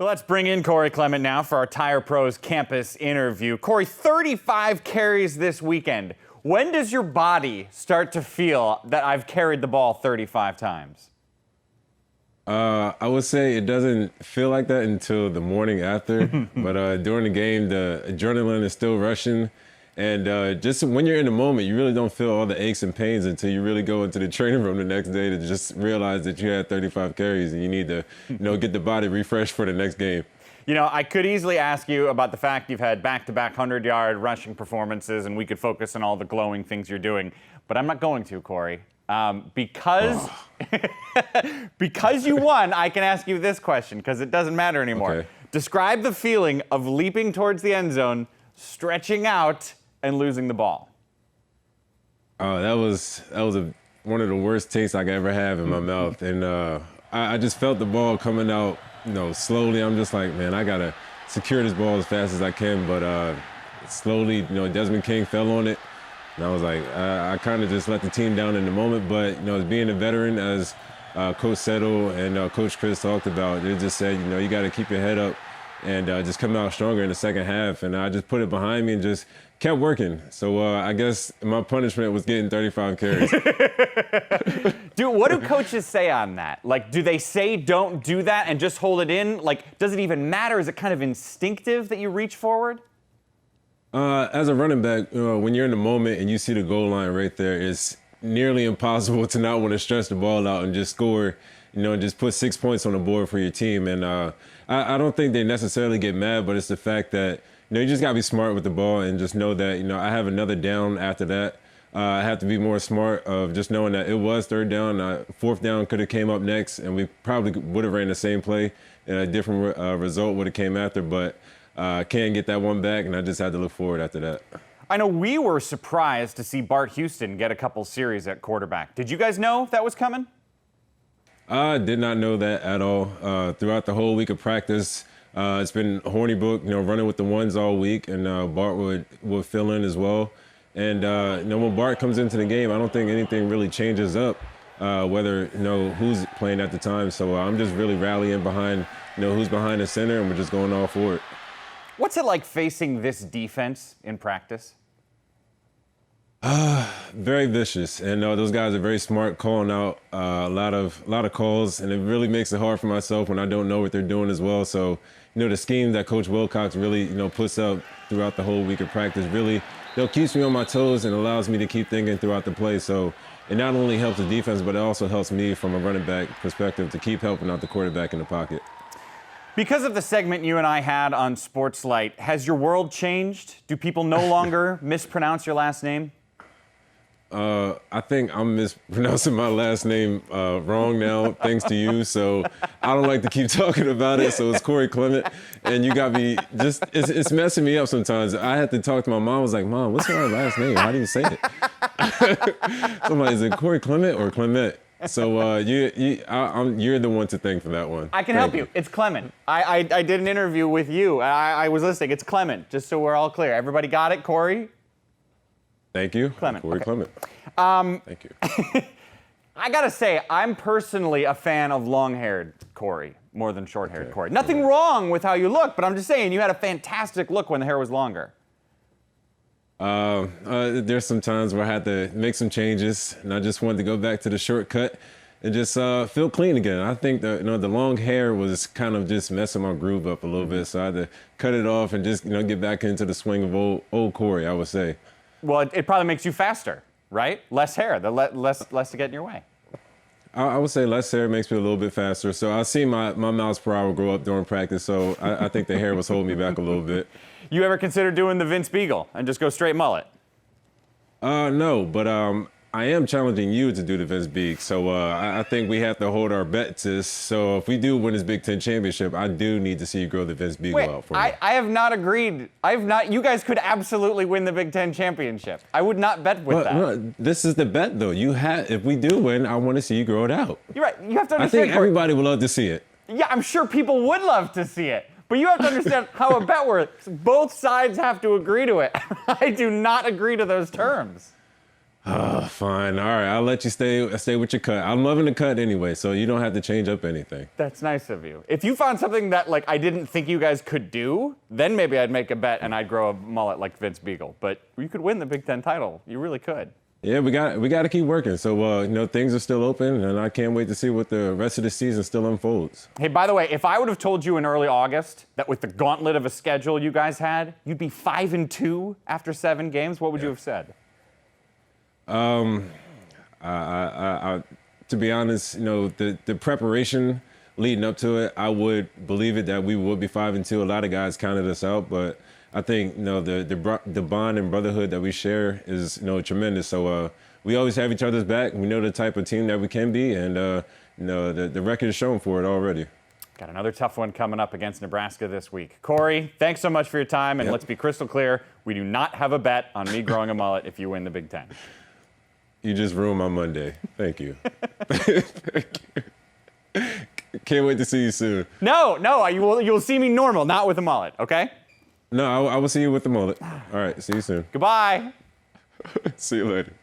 Well, let's bring in Corey Clement now for our Tire Pros campus interview. Corey, 35 carries this weekend. When does your body start to feel that I've carried the ball 35 times? I would say it doesn't feel like that until the morning after. But during the game, the adrenaline is still rushing. And just when you're in the moment, you really don't feel all the aches and pains until you really go into the training room the next day to just realize that you had 35 carries and you need to, get the body refreshed for the next game. You know, I could easily ask you about the fact you've had back-to-back 100-yard rushing performances, and we could focus on all the glowing things you're doing. But I'm not going to, Corey. Because you won, I can ask you this question, because it doesn't matter anymore. Okay. Describe the feeling of leaping towards the end zone, stretching out, and losing the ball. That was one of the worst tastes I could ever have in my mouth. And I just felt the ball coming out, slowly. I'm just like, man, I got to secure this ball as fast as I can. But slowly, Desmond King fell on it. And I was like, I kind of just let the team down in the moment. But, as being a veteran, as Coach Settle and Coach Chris talked about, they just said, you got to keep your head up and just come out stronger in the second half. And I just put it behind me and just kept working. So I guess my punishment was getting 35 carries. Dude, what do coaches say on that? Like, do they say don't do that and just hold it in? Like, does it even matter? Is it kind of instinctive that you reach forward? As a running back, when you're in the moment and you see the goal line right there, it's nearly impossible to not want to stretch the ball out and just score, and just put 6 points on the board for your team. And I don't think they necessarily get mad, but it's the fact that, you just got to be smart with the ball and just know that, I have another down after that. I have to be more smart of just knowing that it was third down. Fourth down could have came up next, and we probably would have ran the same play, and a different result would have came after. But can't get that one back, and I just had to look forward after that. I know we were surprised to see Bart Houston get a couple series at quarterback. Did you guys know that was coming? I did not know that at all. Throughout the whole week of practice, it's been horny book, running with the ones all week, and Bart would fill in as well. And when Bart comes into the game, I don't think anything really changes up, whether who's playing at the time. So I'm just really rallying behind who's behind the center, and we're just going all for it. What's it like facing this defense in practice? Very vicious, and those guys are very smart, calling out a lot of calls, and it really makes it hard for myself when I don't know what they're doing as well. So, the scheme that Coach Wilcox really, puts up throughout the whole week of practice really, keeps me on my toes and allows me to keep thinking throughout the play. So it not only helps the defense, but it also helps me from a running back perspective to keep helping out the quarterback in the pocket. Because of the segment you and I had on Sports Light, has your world changed? Do people no longer mispronounce your last name? I think I'm mispronouncing my last name wrong now, thanks to you. So I don't like to keep talking about it. So it's Corey Clement. And you got me it's messing me up sometimes. I had to talk to my mom. I was like, Mom, what's her last name? How do you say it? So I'm like, is it Corey Clement or Clement? So you're the one to thank for that one. I can help you. It's Clement. I did an interview with you. I was listening. It's Clement, just so we're all clear. Everybody got it, Corey? Thank you. Clement. Corey Okay. Clement. Thank you. I gotta say, I'm personally a fan of long-haired Corey more than short-haired Corey. Nothing wrong with how you look, but I'm just saying you had a fantastic look when the hair was longer. There's some times where I had to make some changes, and I just wanted to go back to the shortcut and just feel clean again. I think the long hair was kind of just messing my groove up a little bit, so I had to cut it off and just get back into the swing of old Corey, I would say. Well, it probably makes you faster, right? Less hair, less to get in your way. I would say less hair makes me a little bit faster. So I see my miles per hour grow up during practice, so I think the hair was holding me back a little bit. You ever consider doing the Vince Beagle and just go straight mullet? No, but I am challenging you to do the Vince Beak. So I think we have to hold our bets. So if we do win this Big Ten championship, I do need to see you grow the Vince Beagle out for me. I have not agreed. You guys could absolutely win the Big Ten championship. I would not bet with that. No, this is the bet, though. If we do win, I want to see you grow it out. You're right. You have to understand. I think everybody would love to see it. Yeah, I'm sure people would love to see it. But you have to understand how a bet works. Both sides have to agree to it. I do not agree to those terms. Fine. All right. I'll let you stay with your cut. I'm loving the cut anyway, so you don't have to change up anything. That's nice of you. If you found something that like I didn't think you guys could do, then maybe I'd make a bet and I'd grow a mullet like Vince Beagle. But you could win the Big Ten title. You really could. Yeah, we got to keep working. So, things are still open, and I can't wait to see what the rest of the season still unfolds. Hey, by the way, if I would have told you in early August that with the gauntlet of a schedule you guys had, you'd be 5-2 after 7 games, what would you have said? To be honest, the preparation leading up to it, I would believe it that we would be 5-2. A lot of guys counted us out, but I think the bond and brotherhood that we share is tremendous. So we always have each other's back. We know the type of team that we can be, and the record is shown for it already. Got another tough one coming up against Nebraska this week. Corey, thanks so much for your time, and let's be crystal clear: we do not have a bet on me growing a mullet if you win the Big Ten. You just ruined my Monday. Thank you. Thank you. Can't wait to see you soon. No, you'll see me normal, not with a mullet, okay? No, I will see you with the mullet. All right, see you soon. Goodbye. See you later.